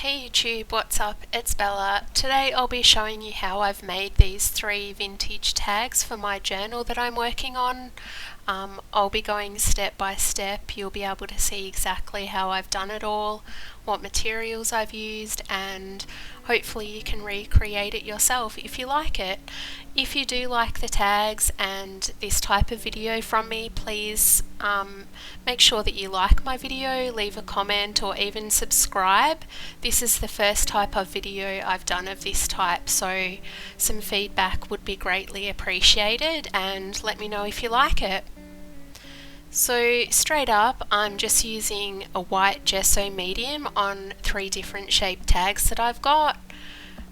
Hey YouTube, what's up? It's Bella. Today I'll be showing you how I've made these 3 vintage tags for my journal that I'm working on. I'll be going step by step. You'll be able to see exactly how I've done it all, what materials I've used, and hopefully you can recreate it yourself if you like it. If you do like the tags and this type of video from me, please make sure that you like my video, leave a comment, or even subscribe. This is the first type of video I've done of this type, so some feedback would be greatly appreciated, and let me know if you like it. So straight up, I'm just using a white gesso medium on 3 different shape tags that I've got.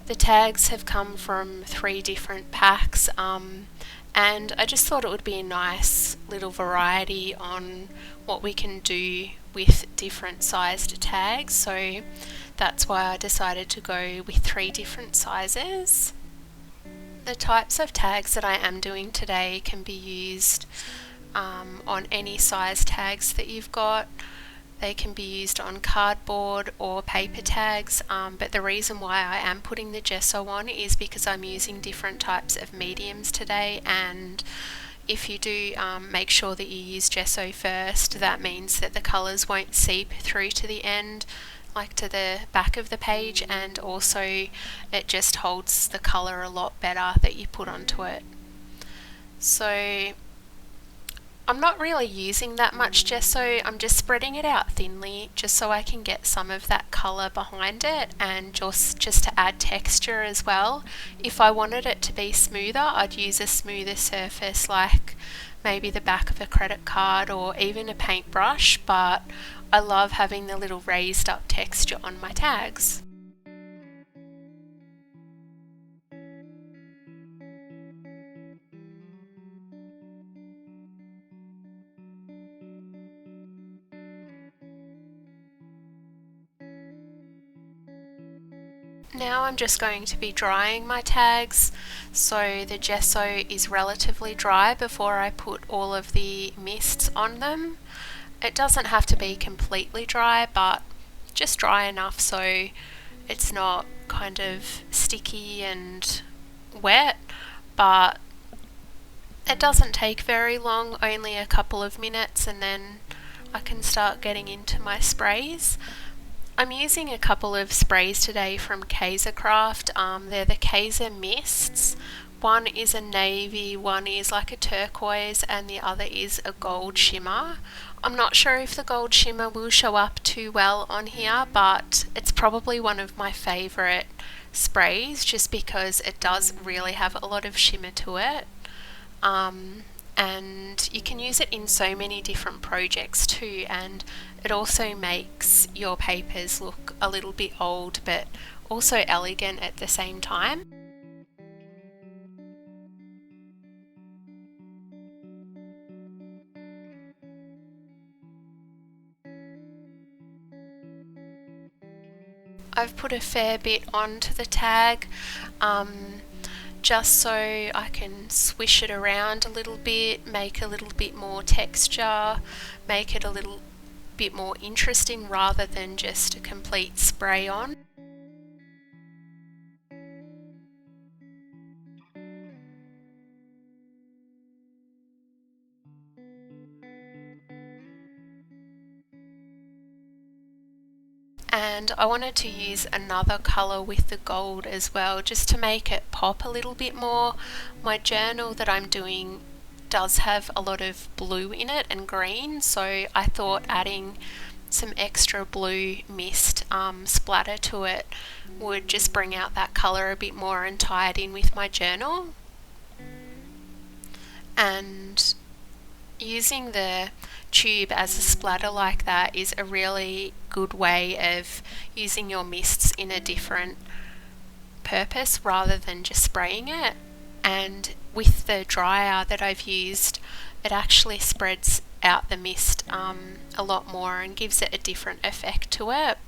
The tags have come from 3 different packs, and I just thought it would be a nice little variety on what we can do with different sized tags, so that's why I decided to go with 3 different sizes. The types of tags that I am doing today can be used on any size tags that you've got. They can be used on cardboard or paper tags, but the reason why I am putting the gesso on is because I'm using different types of mediums today, and if you do make sure that you use gesso first, that means that the colours won't seep through to the end, like to the back of the page, and also it just holds the colour a lot better that you put onto it. So I'm not really using that much gesso, I'm just spreading it out thinly just so I can get some of that colour behind it, and just to add texture as well. If I wanted it to be smoother, I'd use a smoother surface like maybe the back of a credit card or even a paintbrush, but I love having the little raised up texture on my tags. Now I'm just going to be drying my tags, so the gesso is relatively dry before I put all of the mists on them. It doesn't have to be completely dry, but just dry enough so it's not kind of sticky and wet, but it doesn't take very long, only a couple of minutes, and then I can start getting into my sprays. I'm using a couple of sprays today from Kaiser Craft. They're the Kaiser Mists. One is a navy, one is like a turquoise, and the other is a gold shimmer. I'm not sure if the gold shimmer will show up too well on here, but it's probably one of my favourite sprays just because it does really have a lot of shimmer to it. And you can use it in so many different projects too, and it also makes your papers look a little bit old but also elegant at the same time. I've put a fair bit onto the tag, just so I can swish it around a little bit, make a little bit more texture, make it a little bit more interesting rather than just a complete spray on. And I wanted to use another colour with the gold as well, just to make it pop a little bit more. My journal that I'm doing does have a lot of blue in it and green, so I thought adding some extra blue mist splatter to it would just bring out that colour a bit more and tie it in with my journal. And using the tube as a splatter like that is a really good way of using your mists in a different purpose rather than just spraying it. And with the dryer that I've used, it actually spreads out the mist a lot more and gives it a different effect to it.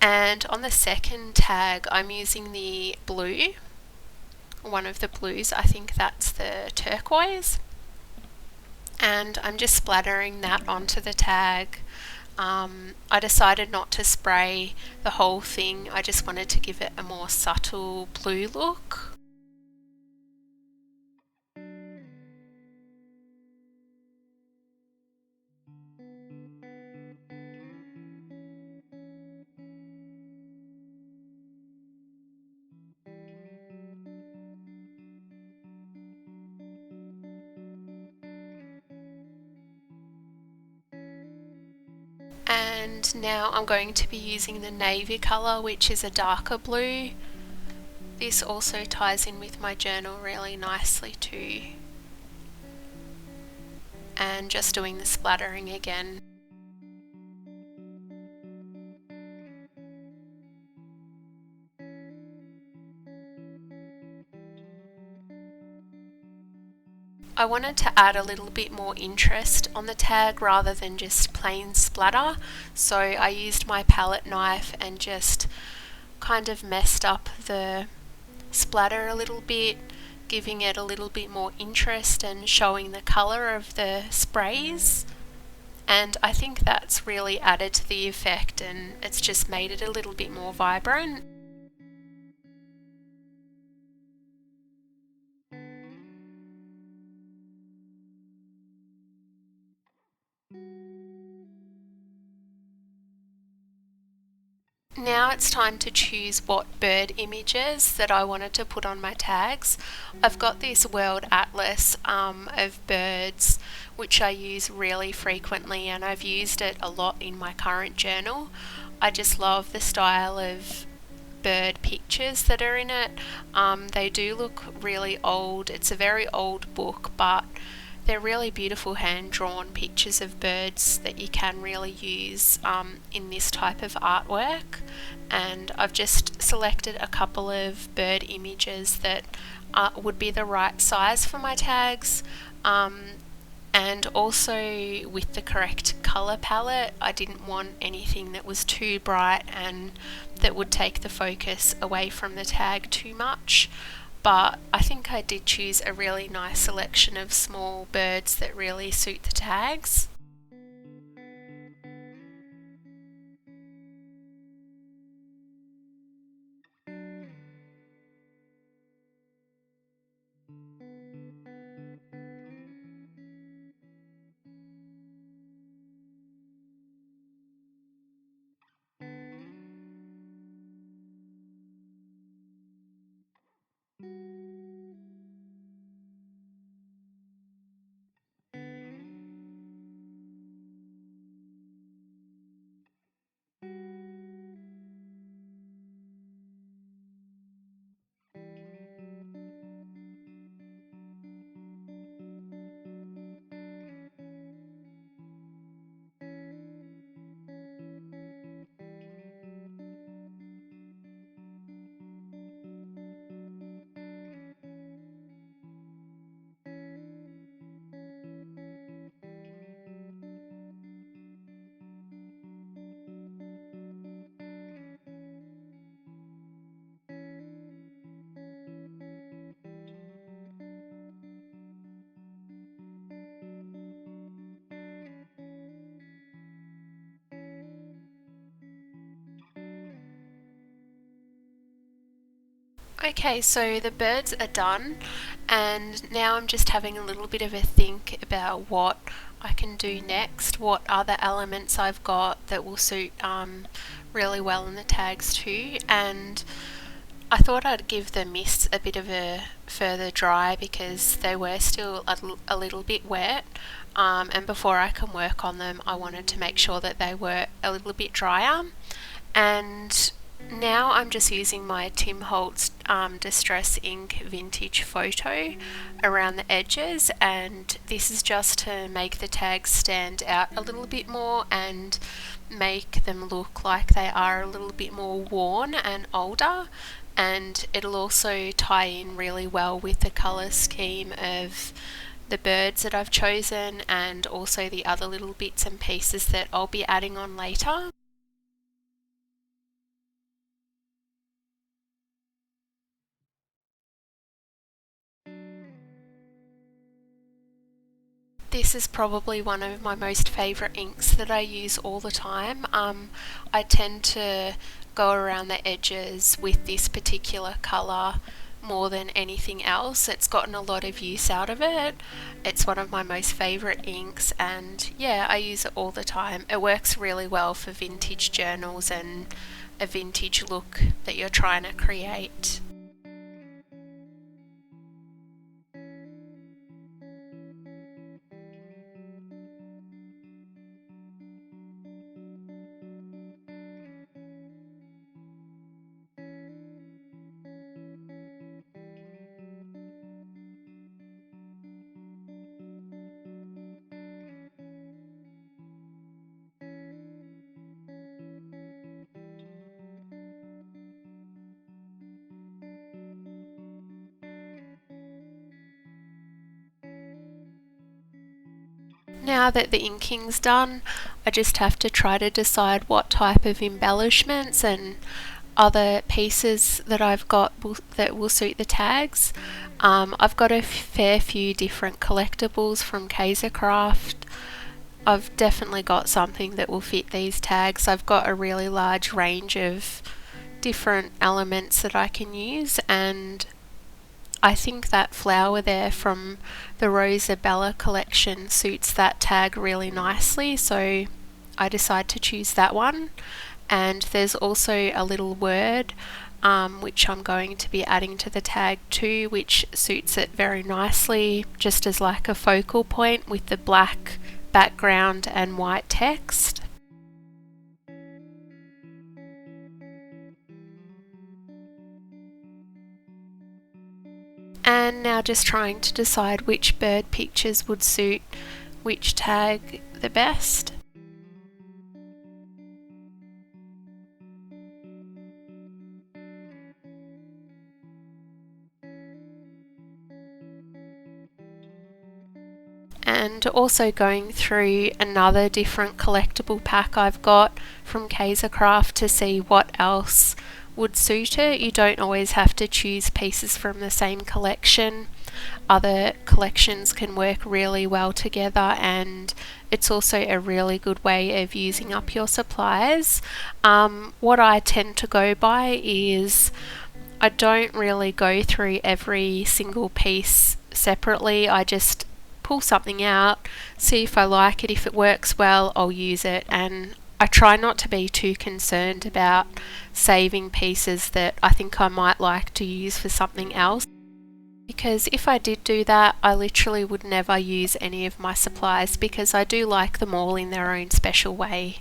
And on the second tag I'm using the blue, one of the blues, I think that's the turquoise, and I'm just splattering that onto the tag I decided not to spray the whole thing. I just wanted to give it a more subtle blue look. And now I'm going to be using the navy colour, which is a darker blue. This also ties in with my journal really nicely too. And just doing the splattering again. I wanted to add a little bit more interest on the tag rather than just plain splatter, so I used my palette knife and just kind of messed up the splatter a little bit, giving it a little bit more interest and showing the colour of the sprays. And I think that's really added to the effect, and it's just made it a little bit more vibrant. Now it's time to choose what bird images that I wanted to put on my tags. I've got this world atlas of birds which I use really frequently, and I've used it a lot in my current journal. I just love the style of bird pictures that are in it. They do look really old. It's a very old book, but they're really beautiful hand-drawn pictures of birds that you can really use in this type of artwork. And I've just selected a couple of bird images that would be the right size for my tags. And also with the correct colour palette. I didn't want anything that was too bright and that would take the focus away from the tag too much. But I think I did choose a really nice selection of small birds that really suit the tags. Okay, so the birds are done, and now I'm just having a little bit of a think about what I can do next, what other elements I've got that will suit really well in the tags too. And I thought I'd give the mists a bit of a further dry because they were still a little bit wet, and before I can work on them I wanted to make sure that they were a little bit drier. And now I'm just using my Tim Holtz Distress Ink Vintage Photo around the edges, and this is just to make the tags stand out a little bit more and make them look like they are a little bit more worn and older. And it'll also tie in really well with the colour scheme of the birds that I've chosen, and also the other little bits and pieces that I'll be adding on later. This is probably one of my most favourite inks that I use all the time. I tend to go around the edges with this particular colour more than anything else. It's gotten a lot of use out of it. It's one of my most favourite inks, and yeah, I use it all the time. It works really well for vintage journals and a vintage look that you're trying to create. Now that the inking's done, I just have to try to decide what type of embellishments and other pieces that I've got that will suit the tags. I've got a fair few different collectibles from Kaisercraft. I've definitely got something that will fit these tags. I've got a really large range of different elements that I can use, and I think that flower there from the Rosabella collection suits that tag really nicely, so I decided to choose that one. And there's also a little word which I'm going to be adding to the tag too, which suits it very nicely, just as like a focal point with the black background and white text. And now just trying to decide which bird pictures would suit which tag the best. And also going through another different collectible pack I've got from Kaisercraft to see what else would suit it. You don't always have to choose pieces from the same collection. Other collections can work really well together, and it's also a really good way of using up your supplies. What I tend to go by is I don't really go through every single piece separately. I just pull something out, see if I like it. If it works well, I'll use it, and I try not to be too concerned about saving pieces that I think I might like to use for something else, because if I did do that, I literally would never use any of my supplies, because I do like them all in their own special way.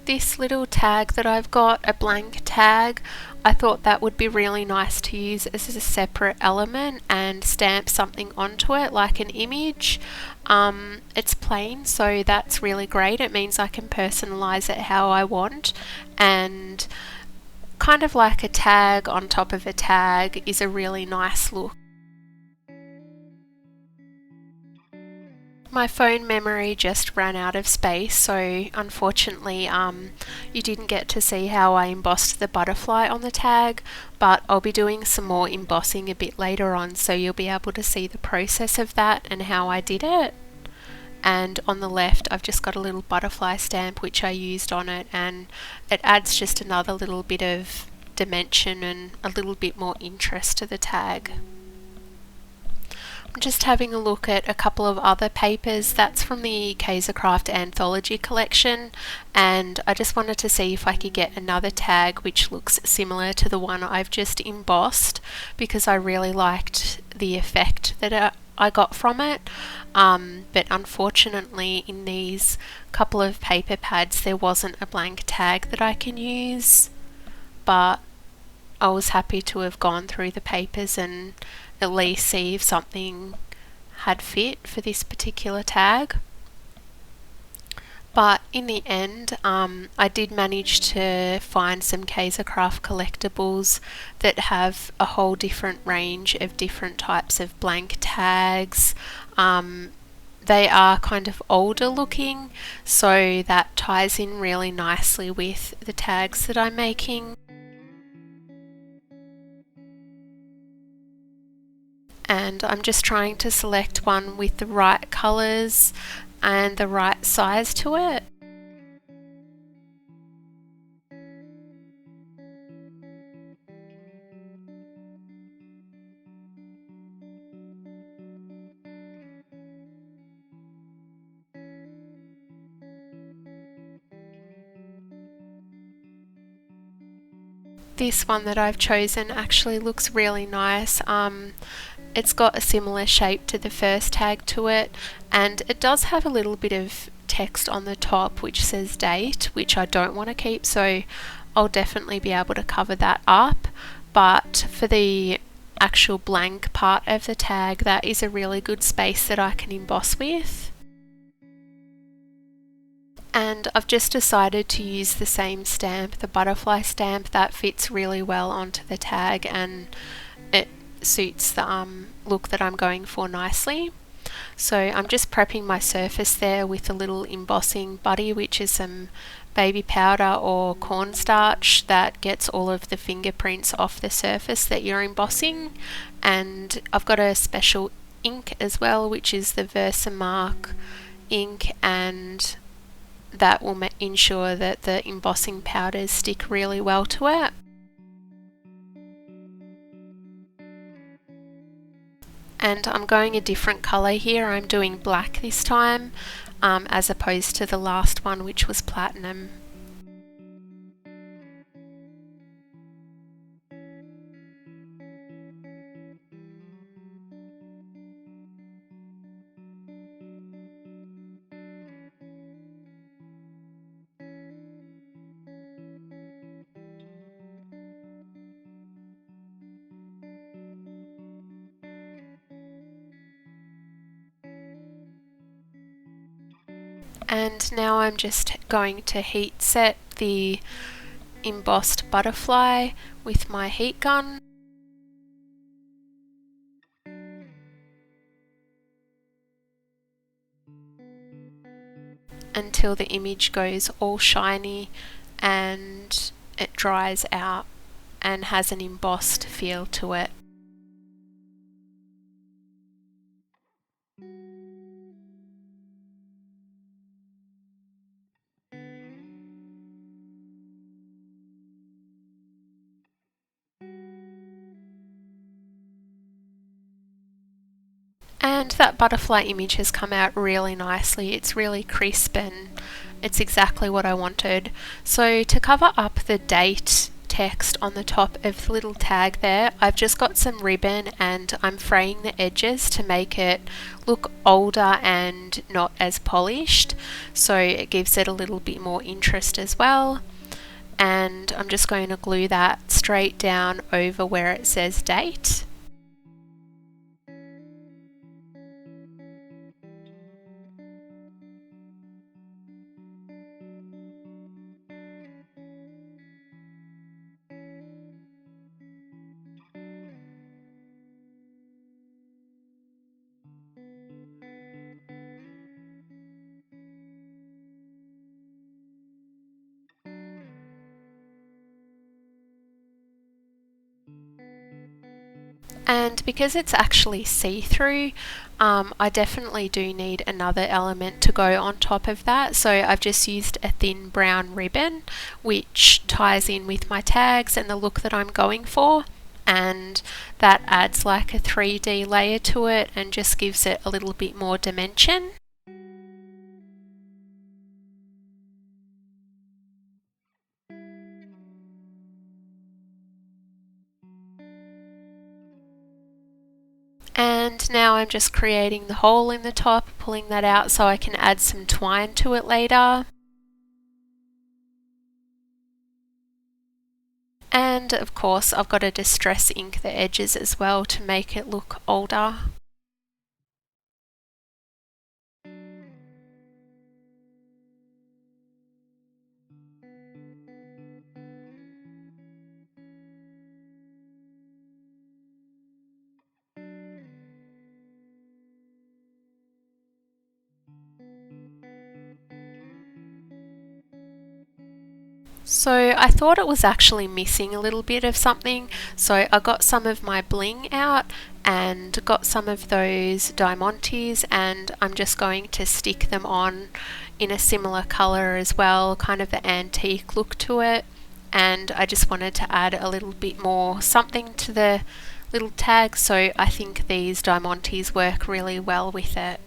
This little tag that I've got, a blank tag, I thought that would be really nice to use as a separate element and stamp something onto it like an image. It's plain, so that's really great. It means I can personalize it how I want, and kind of like a tag on top of a tag is a really nice look. My phone memory just ran out of space, so unfortunately you didn't get to see how I embossed the butterfly on the tag, but I'll be doing some more embossing a bit later on, so you'll be able to see the process of that and how I did it. And on the left I've just got a little butterfly stamp which I used on it, and it adds just another little bit of dimension and a little bit more interest to the tag. I'm just having a look at a couple of other papers. That's from the Kaisercraft Anthology collection, and I just wanted to see if I could get another tag which looks similar to the one I've just embossed, because I really liked the effect that I got from it. But unfortunately in these couple of paper pads there wasn't a blank tag that I can use, but I was happy to have gone through the papers and at least see if something had fit for this particular tag. But in the end, I did manage to find some Kaisercraft collectibles that have a whole different range of different types of blank tags. They are kind of older looking, so that ties in really nicely with the tags that I'm making. And I'm just trying to select one with the right colours and the right size to it. This one that I've chosen actually looks really nice. It's got a similar shape to the first tag to it, and it does have a little bit of text on the top which says date, which I don't want to keep, so I'll definitely be able to cover that up. But for the actual blank part of the tag, that is a really good space that I can emboss with. And I've just decided to use the same stamp, the butterfly stamp, that fits really well onto the tag and it suits the look that I'm going for nicely. So I'm just prepping my surface there with a little embossing buddy, which is some baby powder or cornstarch that gets all of the fingerprints off the surface that you're embossing. And I've got a special ink as well, which is the Versamark ink, and that will ensure that the embossing powders stick really well to it. And I'm going a different colour here. I'm doing black this time, as opposed to the last one, which was platinum. And now I'm just going to heat set the embossed butterfly with my heat gun. Until the image goes all shiny and it dries out and has an embossed feel to it. And that butterfly image has come out really nicely. It's really crisp and it's exactly what I wanted. So to cover up the date text on the top of the little tag there, I've just got some ribbon and I'm fraying the edges to make it look older and not as polished, so it gives it a little bit more interest as well. And I'm just going to glue that straight down over where it says date. And because it's actually see-through, I definitely do need another element to go on top of that. So I've just used a thin brown ribbon, which ties in with my tags and the look that I'm going for. And that adds like a 3D layer to it and just gives it a little bit more dimension. And now I'm just creating the hole in the top, pulling that out so I can add some twine to it later. And of course I've got to distress ink the edges as well to make it look older. So I thought it was actually missing a little bit of something, so I got some of my bling out and got some of those diamantes, and I'm just going to stick them on in a similar colour as well, kind of the antique look to it. And I just wanted to add a little bit more something to the little tag, so I think these diamantes work really well with it.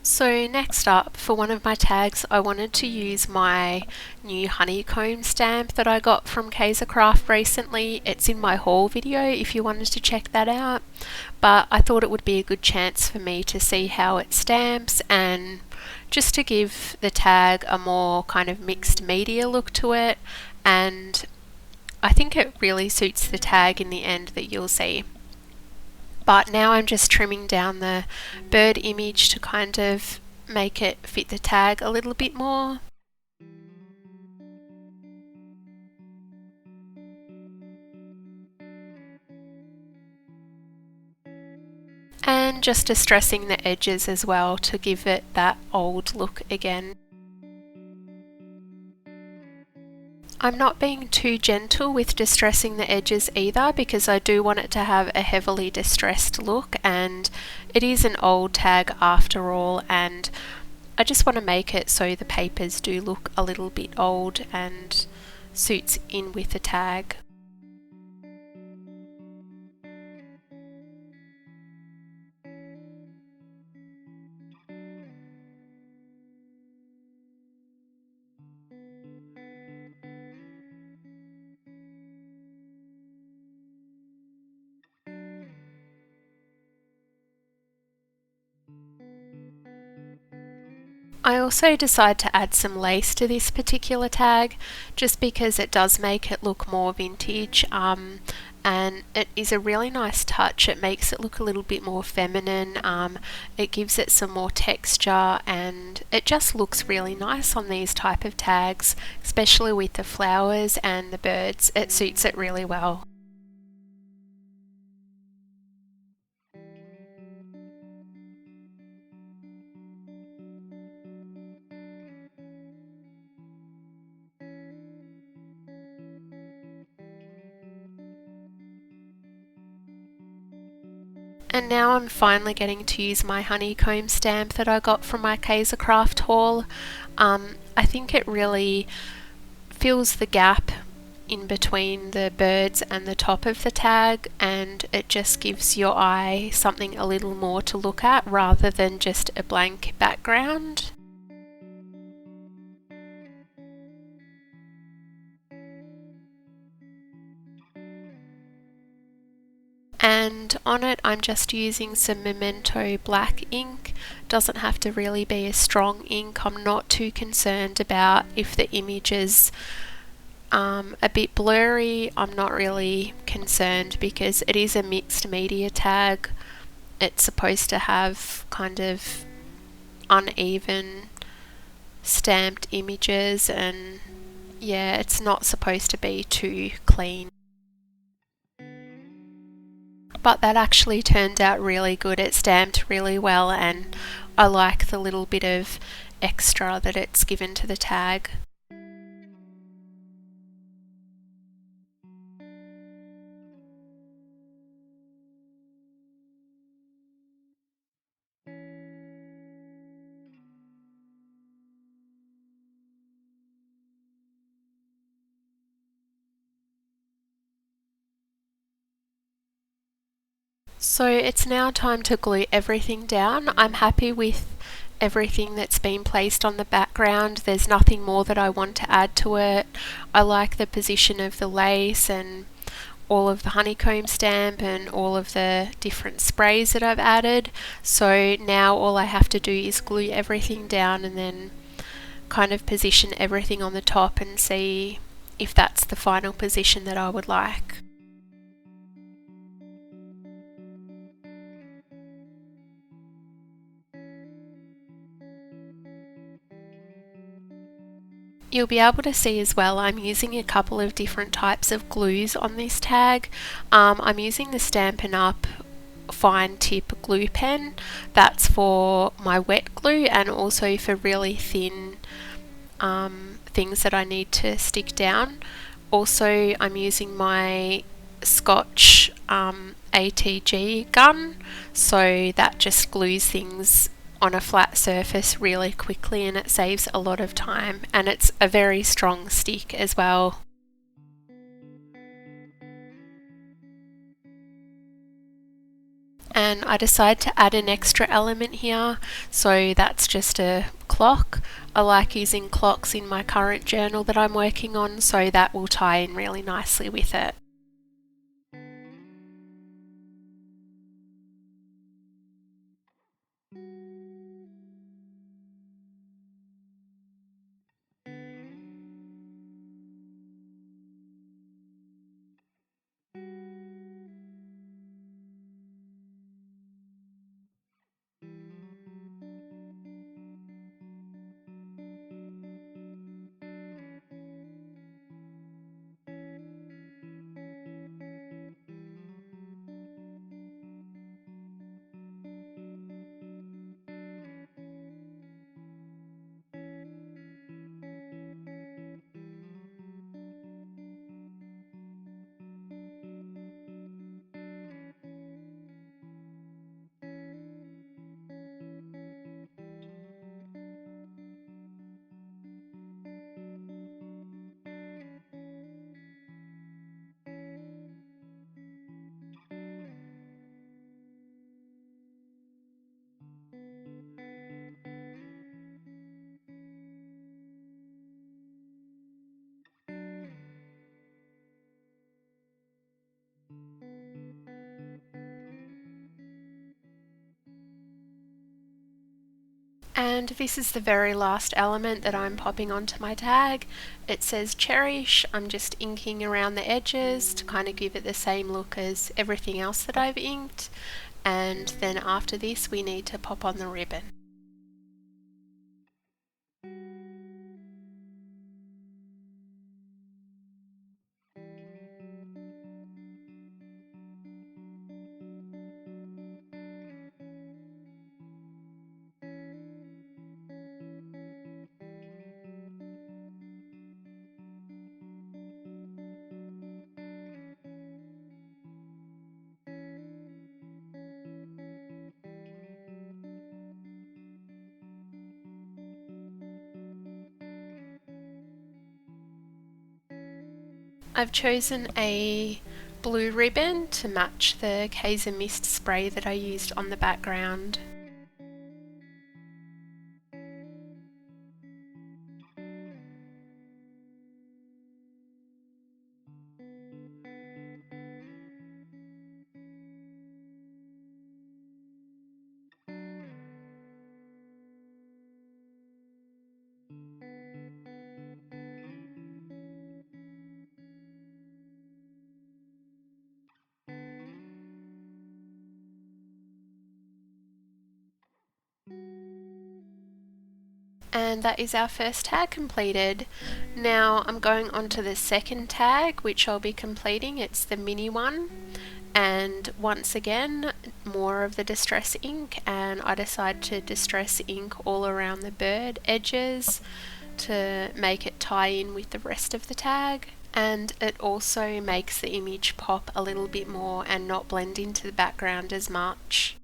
So next up, for one of my tags, I wanted to use my new honeycomb stamp that I got from Kaisercraft recently. It's in my haul video if you wanted to check that out, but I thought it would be a good chance for me to see how it stamps and just to give the tag a more kind of mixed media look to it, and I think it really suits the tag in the end that you'll see. But now I'm just trimming down the bird image to kind of make it fit the tag a little bit more. And just distressing the edges as well to give it that old look again. I'm not being too gentle with distressing the edges either, because I do want it to have a heavily distressed look, and it is an old tag after all, and I just want to make it so the papers do look a little bit old and suits in with the tag. I also decide to add some lace to this particular tag just because it does make it look more vintage, and it is a really nice touch. It makes it look a little bit more feminine, it gives it some more texture, and it just looks really nice on these type of tags, especially with the flowers and the birds. It suits it really well. And now I'm finally getting to use my honeycomb stamp that I got from my Kaisercraft haul. I think it really fills the gap in between the birds and the top of the tag, and it just gives your eye something a little more to look at rather than just a blank background. And on it I'm just using some Memento black ink. Doesn't have to really be a strong ink. I'm not too concerned about if the image is a bit blurry. I'm not really concerned because it is a mixed media tag. It's supposed to have kind of uneven stamped images, and yeah, it's not supposed to be too clean. But that actually turned out really good. It stamped really well, and I like the little bit of extra that it's given to the tag. So it's now time to glue everything down. I'm happy with everything that's been placed on the background. There's nothing more that I want to add to it. I like the position of the lace and all of the honeycomb stamp and all of the different sprays that I've added. So now all I have to do is glue everything down and then kind of position everything on the top and see if that's the final position that I would like. You'll be able to see as well I'm using a couple of different types of glues on this tag. I'm using the Stampin' Up! Fine tip glue pen. That's for my wet glue and also for really thin things that I need to stick down. Also, I'm using my Scotch ATG gun, so that just glues things on a flat surface really quickly and it saves a lot of time, and it's a very strong stick as well. And I decided to add an extra element here, so that's just a clock. I like using clocks in my current journal that I'm working on, so that will tie in really nicely with it. And this is the very last element that I'm popping onto my tag. It says Cherish. I'm just inking around the edges to kind of give it the same look as everything else that I've inked. And then after this we need to pop on the ribbon. I've chosen a blue ribbon to match the Kaiser Mist spray that I used on the background. And that is our first tag completed. Now I'm going on to the second tag, which I'll be completing. It's the mini one, and once again more of the distress ink, and I decided to distress ink all around the bird edges to make it tie in with the rest of the tag, and it also makes the image pop a little bit more and not blend into the background as much.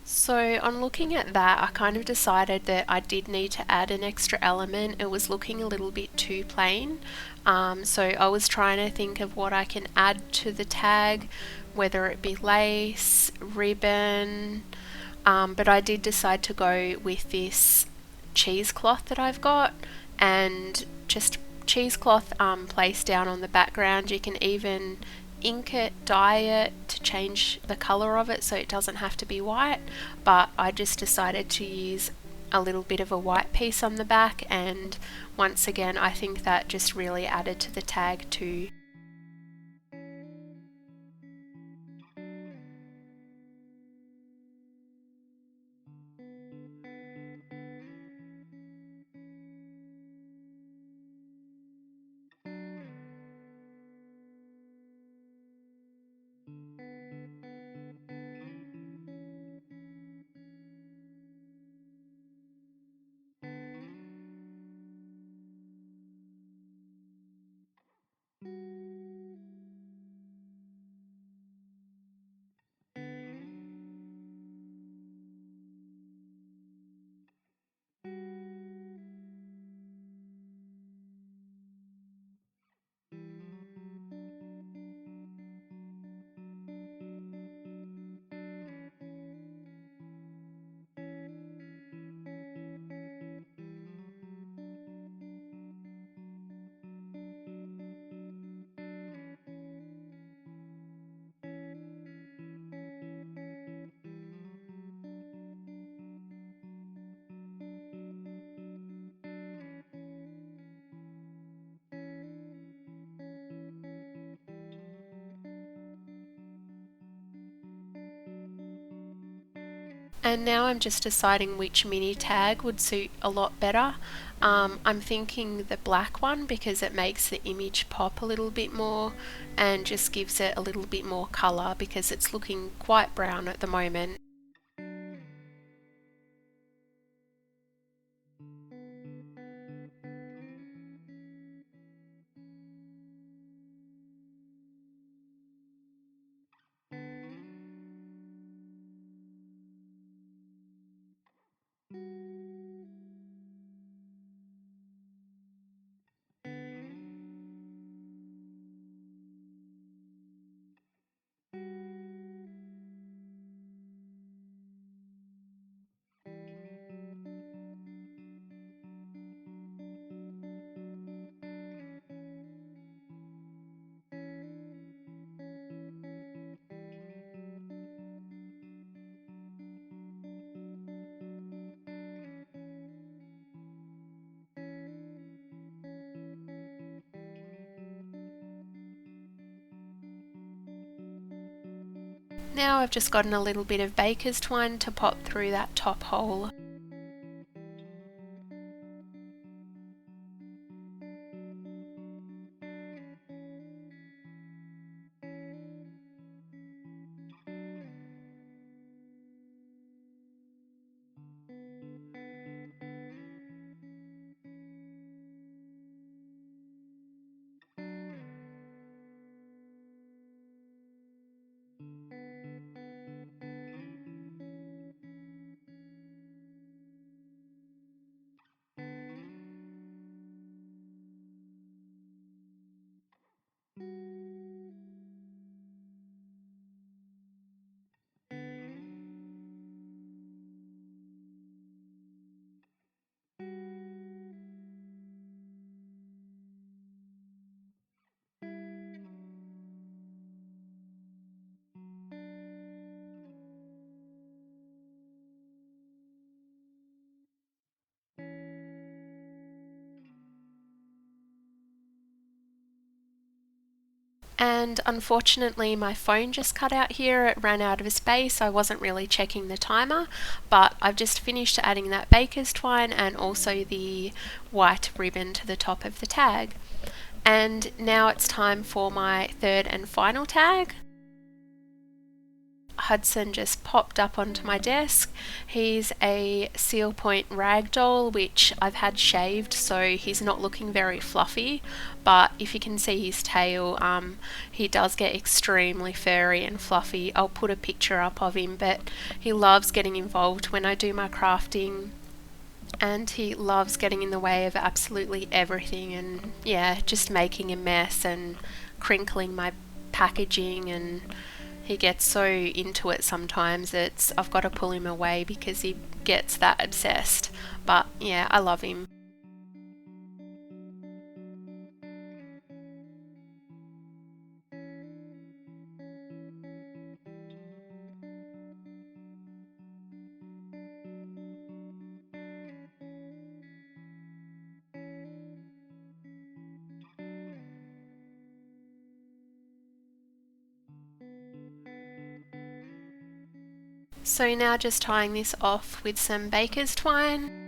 So on looking at that, I kind of decided that I did need to add an extra element. It was looking a little bit too plain. So I was trying to think of what I can add to the tag, whether it be lace, ribbon, but I did decide to go with this cheesecloth that I've got, and just cheesecloth placed down on the background. You can even ink it, dye it to change the colour of it so it doesn't have to be white, but I just decided to use a little bit of a white piece on the back, and once again I think that just really added to the tag too. And now I'm just deciding which mini tag would suit a lot better. I'm thinking the black one because it makes the image pop a little bit more and just gives it a little bit more colour because it's looking quite brown at the moment. Now I've just gotten a little bit of baker's twine to pop through that top hole. And unfortunately my phone just cut out here, it ran out of space. I wasn't really checking the timer, but I've just finished adding that baker's twine and also the white ribbon to the top of the tag. And now it's time for my third and final tag. Hudson just popped up onto my desk. He's a Seal Point ragdoll, which I've had shaved, so he's not looking very fluffy, but if you can see his tail, he does get extremely furry and fluffy. I'll put a picture up of him, but he loves getting involved when I do my crafting, and he loves getting in the way of absolutely everything, and yeah, just making a mess and crinkling my packaging, and he gets so into it sometimes I've got to pull him away because he gets that obsessed. But Yeah, I love him. So now just tying this off with some baker's twine.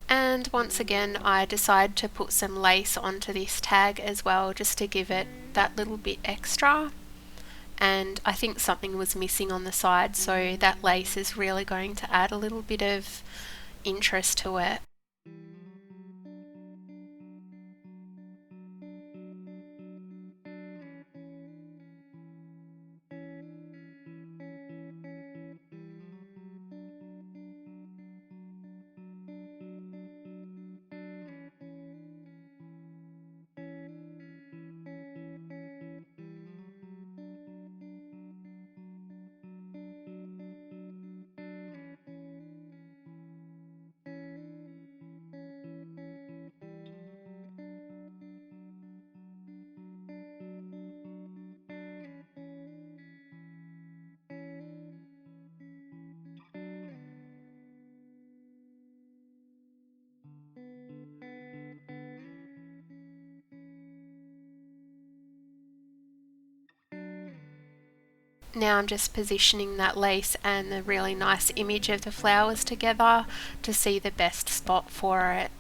And once again, I decide to put some lace onto this tag as well, just to give it that little bit extra. And I think something was missing on the side, so that lace is really going to add a little bit of interest to it. Now I'm just positioning that lace and the really nice image of the flowers together to see the best spot for it.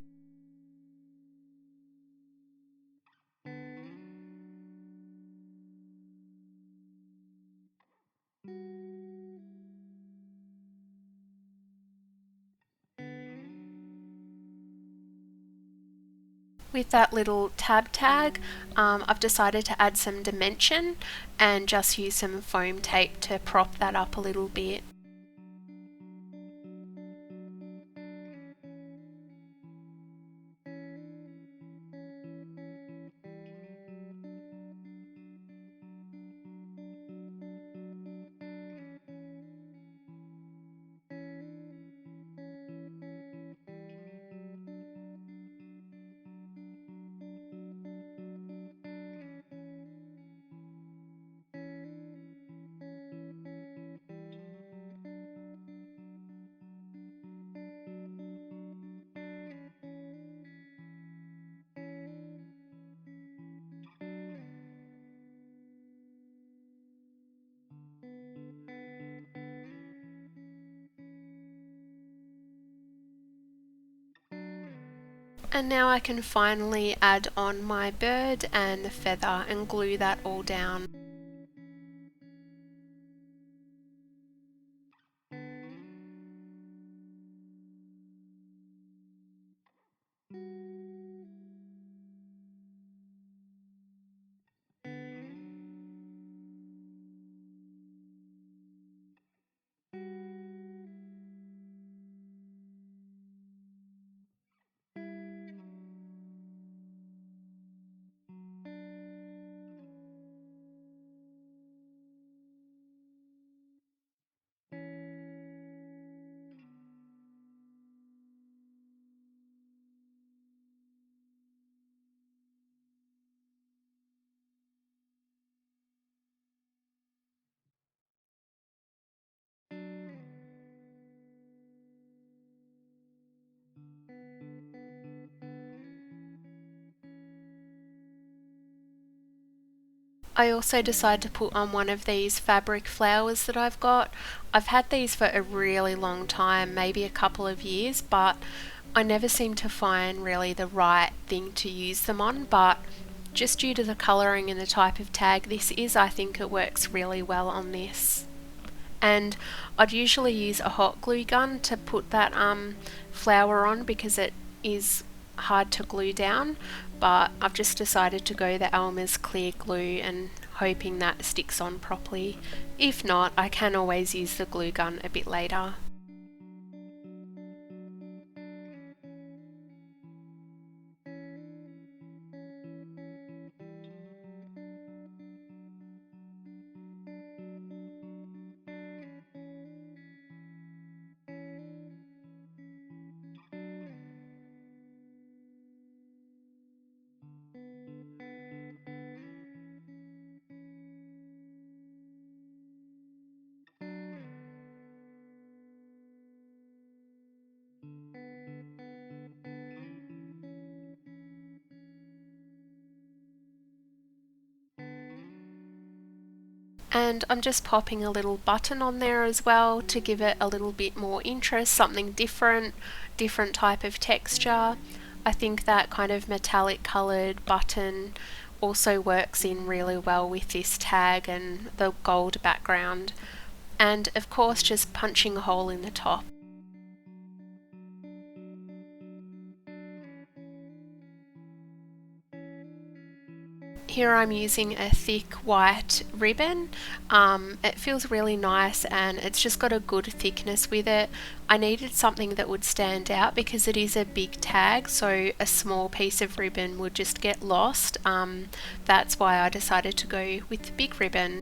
With that little tab tag, I've decided to add some dimension and just use some foam tape to prop that up a little bit. And now I can finally add on my bird and the feather and glue that all down. I also decide to put on one of these fabric flowers that I've got. I've had these for a really long time, maybe a couple of years, but I never seem to find really the right thing to use them on, but just due to the colouring and the type of tag this is, I think it works really well on this. And I'd usually use a hot glue gun to put that flower on because it is hard to glue down, but I've just decided to go the Elmer's clear glue and hoping that sticks on properly. If not, I can always use the glue gun a bit later. And I'm just popping a little button on there as well to give it a little bit more interest, something different type of texture. I think that kind of metallic coloured button also works in really well with this tag and the gold background. And of course just punching a hole in the top. Here I'm using a thick white ribbon. It feels really nice and it's just got a good thickness with it. I needed something that would stand out because it is a big tag, so a small piece of ribbon would just get lost. That's why I decided to go with the big ribbon.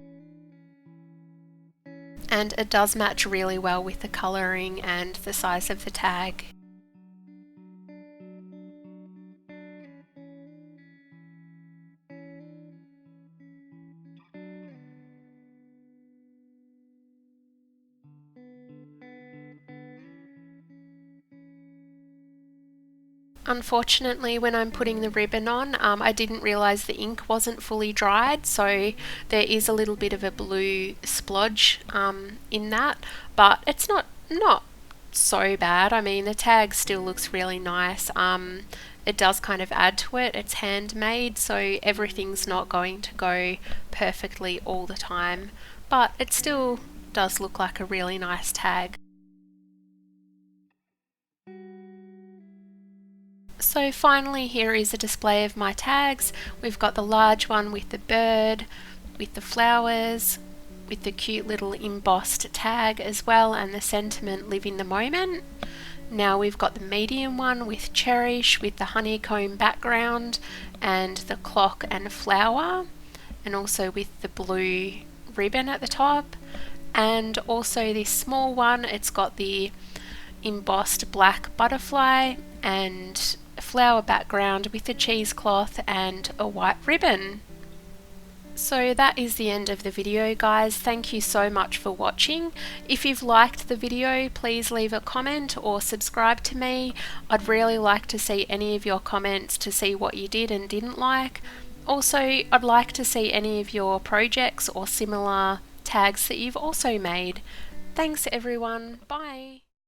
And it does match really well with the colouring and the size of the tag. Unfortunately, when I'm putting the ribbon on, I didn't realise the ink wasn't fully dried, so there is a little bit of a blue splodge in that, but it's not so bad. I mean, the tag still looks really nice. It does kind of add to it. It's handmade, so everything's not going to go perfectly all the time, but it still does look like a really nice tag. So finally, here is a display of my tags. We've got the large one with the bird, with the flowers, with the cute little embossed tag as well, and the sentiment live in the moment. Now we've got the medium one with cherish, with the honeycomb background and the clock and flower, and also with the blue ribbon at the top. And also this small one, it's got the embossed black butterfly and flower background with the cheesecloth and a white ribbon. So that is the end of the video, guys. Thank you so much for watching. If you've liked the video, please leave a comment or subscribe to me. I'd really like to see any of your comments to see what you did and didn't like. Also, I'd like to see any of your projects or similar tags that you've also made. Thanks everyone. Bye.